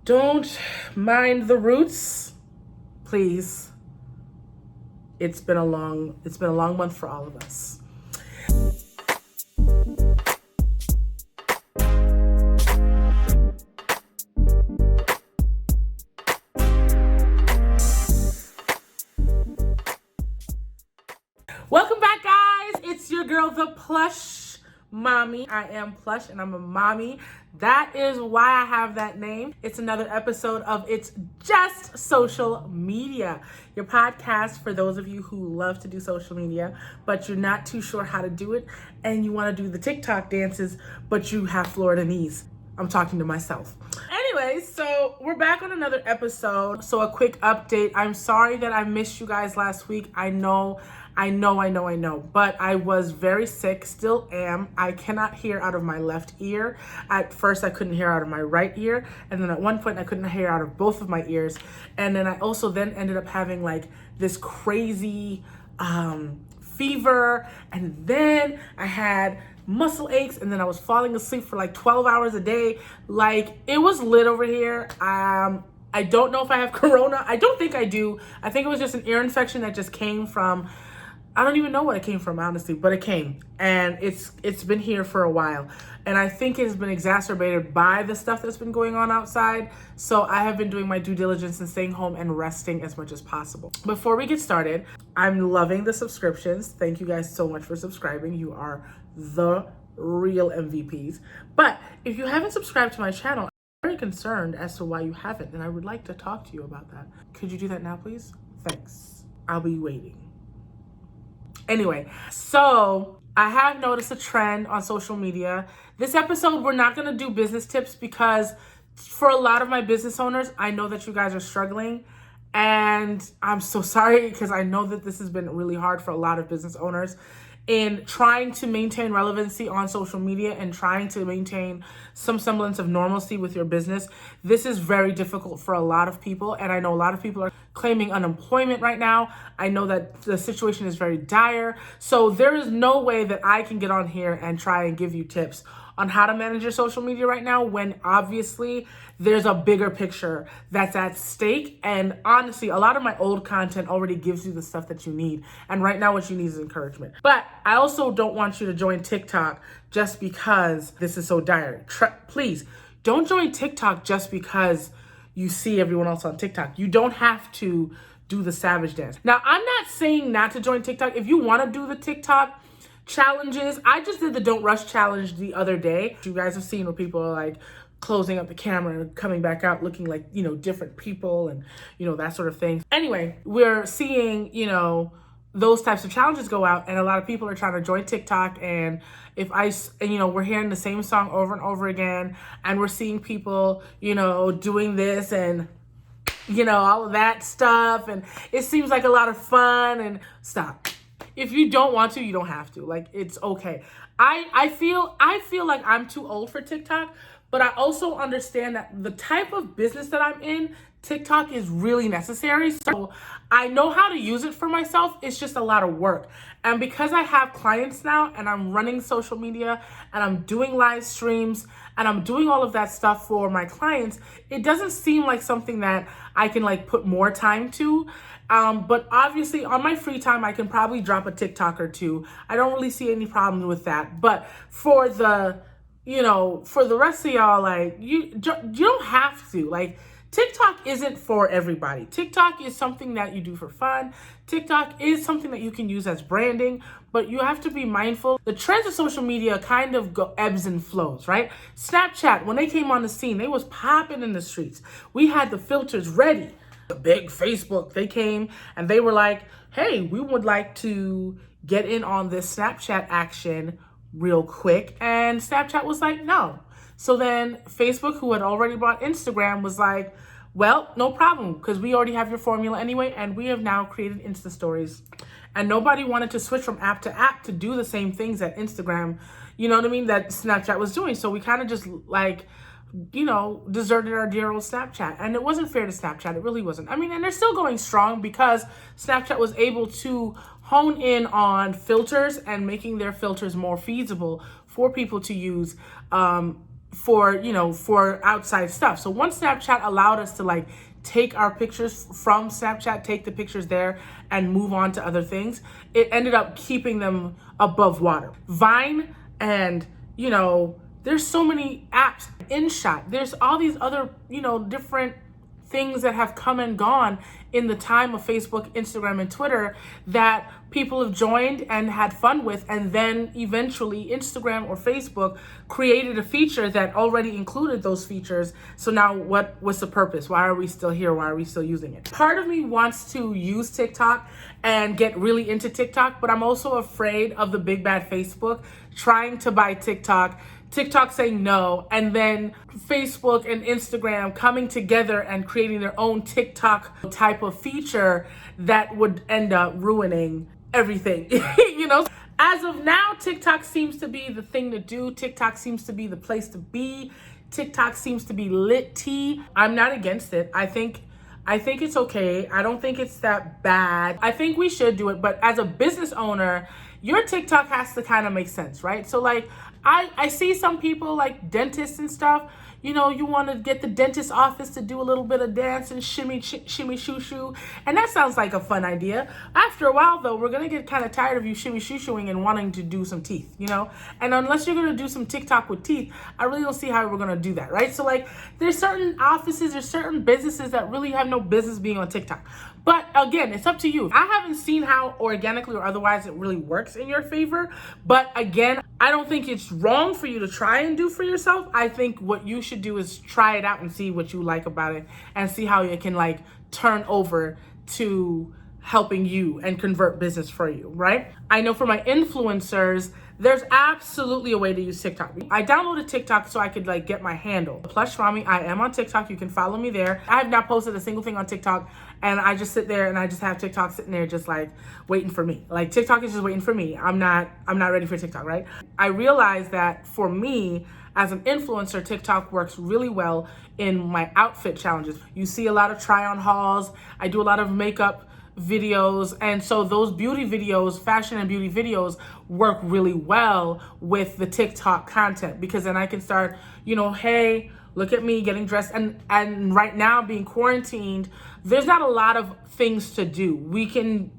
Don't mind the roots, please. It's been a long month for all of us. Welcome back, guys. It's your girl, the Plush Mommy. I am plush and I'm a mommy. That is why I have that name. It's another episode of It's Just Social Media, your podcast for those of you who love to do social media, but you're not too sure how to do it, and you want to do the TikTok dances, but you have Florida knees. I'm talking to myself. Anyway, so we're back on another episode. So a quick update. I'm sorry that I missed you guys last week. I know, but I was very sick, still am. I cannot hear out of my left ear. At first, I couldn't hear out of my right ear. And then at one point, I couldn't hear out of both of my ears. And then I also then ended up having like this crazy fever. And then I had muscle aches, and then I was falling asleep for like 12 hours a day. Like, it was lit over here. I don't know if I have corona. I don't think I do. I think it was just an ear infection that just came from, I don't even know what it came from, honestly, but it came, and it's been here for a while. And I think it's been exacerbated by the stuff that's been going on outside. So I have been doing my due diligence and staying home and resting as much as possible. Before we get started, I'm loving the subscriptions. Thank you guys so much for subscribing. You are the real MVPs. But if you haven't subscribed to my channel, I'm very concerned as to why you haven't, and I would like to talk to you about that. Could you do that now, please? Thanks. I'll be waiting. Anyway, so I have noticed a trend on social media. This episode, we're not going to do business tips because for a lot of my business owners, I know that you guys are struggling. And I'm so sorry because I know that this has been really hard for a lot of business owners in trying to maintain relevancy on social media and trying to maintain some semblance of normalcy with your business. This is very difficult for a lot of people, and I know a lot of people are claiming unemployment right now. I know that the situation is very dire, so there is no way that I can get on here and try and give you tips on how to manage your social media right now when obviously there's a bigger picture that's at stake. And honestly, a lot of my old content already gives you the stuff that you need. And right now what you need is encouragement. But I also don't want you to join TikTok just because this is so dire. Please, don't join TikTok just because you see everyone else on TikTok. You don't have to do the savage dance. Now, I'm not saying not to join TikTok. If you want to do the TikTok challenges, I just did the Don't Rush challenge the other day. You guys have seen where people are like closing up the camera and coming back out looking like, different people and, that sort of thing. Anyway, we're seeing, those types of challenges go out, and a lot of people are trying to join TikTok. And we're hearing the same song over and over again, and we're seeing people, doing this and, all of that stuff. And it seems like a lot of fun. And stop. If you don't want to, you don't have to. Like, it's okay. I feel like I'm too old for TikTok, but I also understand that the type of business that I'm in, TikTok is really necessary. So I know how to use it for myself. It's just a lot of work. And because I have clients now and I'm running social media and I'm doing live streams and I'm doing all of that stuff for my clients, it doesn't seem like something that I can like put more time to. But obviously on my free time, I can probably drop a TikTok or two. I don't really see any problems with that. But for the rest of y'all, like, you don't have to. Like, TikTok isn't for everybody. TikTok is something that you do for fun. TikTok is something that you can use as branding, but you have to be mindful. The trends of social media kind of go ebbs and flows, right? Snapchat, when they came on the scene, they was popping in the streets. We had the filters ready. The big Facebook, they came and they were like, hey, we would like to get in on this Snapchat action real quick. And Snapchat was like, no. So then Facebook, who had already bought Instagram, was like, well, no problem, because we already have your formula anyway, and we have now created Insta stories. And nobody wanted to switch from app to app to do the same things that Instagram, that Snapchat was doing. So we kind of just like, deserted our dear old Snapchat. And it wasn't fair to Snapchat. It really wasn't. I mean, and they're still going strong because Snapchat was able to hone in on filters and making their filters more feasible for people to use for outside stuff. So once Snapchat allowed us to like take our pictures from Snapchat, take the pictures there and move on to other things, it ended up keeping them above water. Vine and, there's so many apps, InShot, there's all these other, different things that have come and gone in the time of Facebook, Instagram, and Twitter that people have joined and had fun with, and then eventually Instagram or Facebook created a feature that already included those features. So now what was the purpose? Why are we still here? Why are we still using it? Part of me wants to use TikTok and get really into TikTok, but I'm also afraid of the big bad Facebook trying to buy TikTok saying no, and then Facebook and Instagram coming together and creating their own TikTok type of feature that would end up ruining everything. As of now, TikTok seems to be the thing to do. TikTok seems to be the place to be. TikTok seems to be litty. I'm not against it. I think it's okay. I don't think it's that bad. I think we should do it, but as a business owner, your TikTok has to kind of make sense, right? So like, I see some people like dentists and stuff, you want to get the dentist office to do a little bit of dance and shimmy shoo shoo. And that sounds like a fun idea. After a while though, we're going to get kind of tired of you shimmy shoo shooing and wanting to do some teeth, And unless you're going to do some TikTok with teeth, I really don't see how we're going to do that, right? So like there's certain offices or certain businesses that really have no business being on TikTok. But again, it's up to you. I haven't seen how organically or otherwise it really works in your favor. But again, I don't think it's wrong for you to try and do for yourself. I think what you should do is try it out and see what you like about it and see how it can like turn over to helping you and convert business for you, right? I know for my influencers, there's absolutely a way to use TikTok. I downloaded TikTok so I could like get my handle. Plush Rami, I am on TikTok. You can follow me there. I have not posted a single thing on TikTok, and I just sit there and I just have TikTok sitting there just like waiting for me. Like TikTok is just waiting for me. I'm not ready for TikTok, right? I realized that for me as an influencer, TikTok works really well in my outfit challenges. You see a lot of try on hauls. I do a lot of makeup videos, and so those beauty videos, fashion and beauty videos, work really well with the TikTok content, because then I can start, hey, look at me getting dressed. And right now being quarantined, there's not a lot of things to do.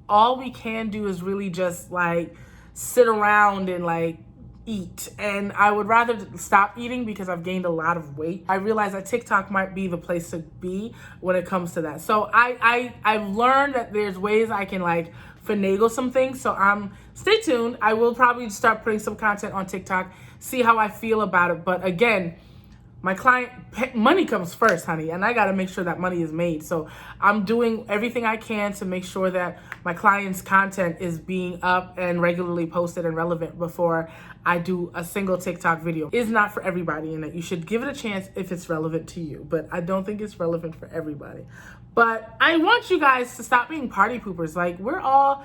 All we can do is really just like sit around and like eat, and I would rather stop eating because I've gained a lot of weight. I realize that TikTok might be the place to be when it comes to that. So I've learned that there's ways I can like finagle some things. So stay tuned. I will probably start putting some content on TikTok, see how I feel about it. But again, my client, money comes first, honey, and I got to make sure that money is made. So I'm doing everything I can to make sure that my client's content is being up and regularly posted and relevant before I do a single TikTok video. It's not for everybody, and that you should give it a chance if it's relevant to you, but I don't think it's relevant for everybody. But I want you guys to stop being party poopers. Like we're all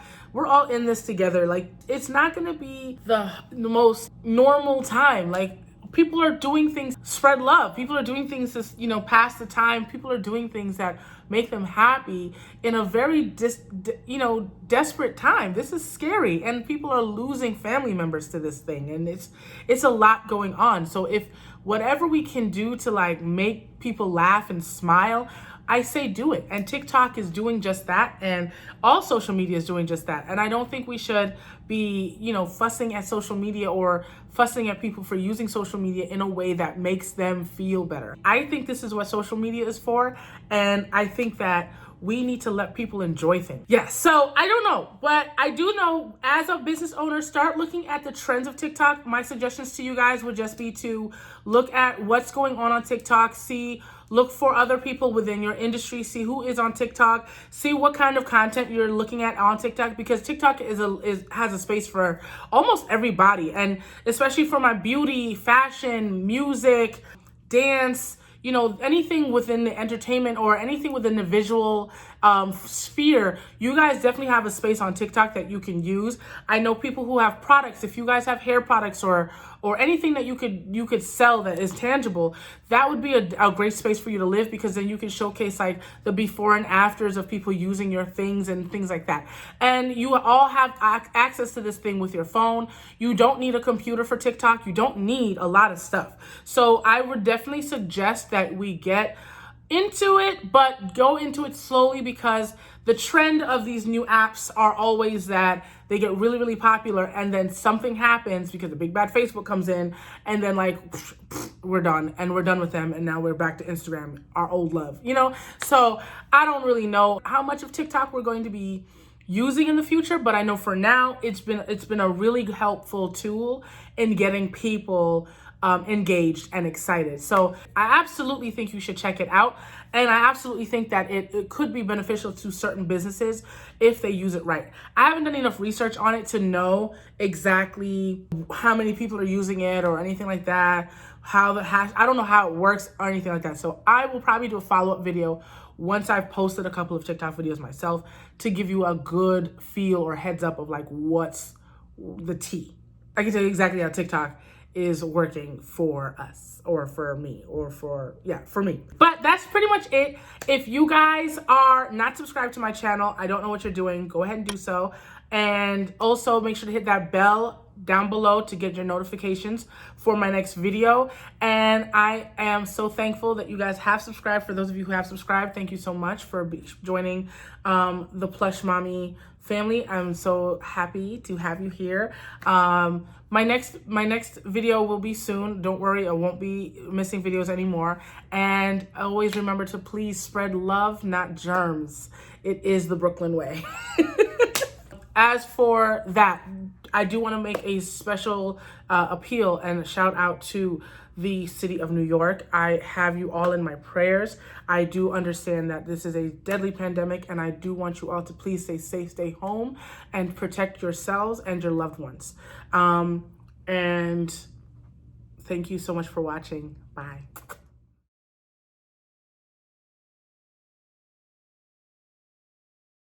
in this together. Like it's not going to be the most normal time. Like people are doing things, spread love. People are doing things to, pass the time. People are doing things that make them happy in a very, desperate time. This is scary, and people are losing family members to this thing, and it's a lot going on. So if whatever we can do to like make people laugh and smile, I say do it. And TikTok is doing just that, and all social media is doing just that. And I don't think we should be, fussing at social media or fussing at people for using social media in a way that makes them feel better. I think this is what social media is for, and I think that we need to let people enjoy things. Yes, so I don't know, but I do know as a business owner, start looking at the trends of TikTok. My suggestions to you guys would just be to look at what's going on TikTok, look for other people within your industry, see who is on TikTok, see what kind of content you're looking at on TikTok, because TikTok has a space for almost everybody, and especially for my beauty, fashion, music, dance, anything within the entertainment or anything within the visual sphere, you guys definitely have a space on TikTok that you can use. I know people who have products. If you guys have hair products or or anything that you could sell that is tangible, that would be a great space for you to live, because then you can showcase like the before and afters of people using your things and things like that. And you all have access to this thing with your phone. You don't need a computer for TikTok. You don't need a lot of stuff. So I would definitely suggest that we get into it, but go into it slowly, because the trend of these new apps are always that they get really, really popular, and then something happens because the big bad Facebook comes in, and then like we're done with them, and now we're back to Instagram, our old love, you know? So I don't really know how much of TikTok we're going to be using in the future, but I know for now it's been a really helpful tool in getting people engaged and excited. So I absolutely think you should check it out. And I absolutely think that it could be beneficial to certain businesses if they use it right. I haven't done enough research on it to know exactly how many people are using it or anything like that. I don't know how it works or anything like that. So I will probably do a follow-up video once I've posted a couple of TikTok videos myself to give you a good feel or heads up of like what's the tea. I can tell you exactly how TikTok is working for us, or for me, or for me. But that's pretty much it. If you guys are not subscribed to my channel, I don't know what you're doing, go ahead and do so. And also make sure to hit that bell down below to get your notifications for my next video. And I am so thankful that you guys have subscribed. For those of you who have subscribed, thank you so much for joining the Plush Mommy family. I'm so happy to have you here. My next video will be soon. Don't worry, I won't be missing videos anymore. And always remember to please spread love, not germs. It is the Brooklyn way. As for that, I do want to make a special appeal and a shout out to the city of New York. I have you all in my prayers. I do understand that this is a deadly pandemic, and I do want you all to please stay safe, stay home, and protect yourselves and your loved ones. And thank you so much for watching. Bye.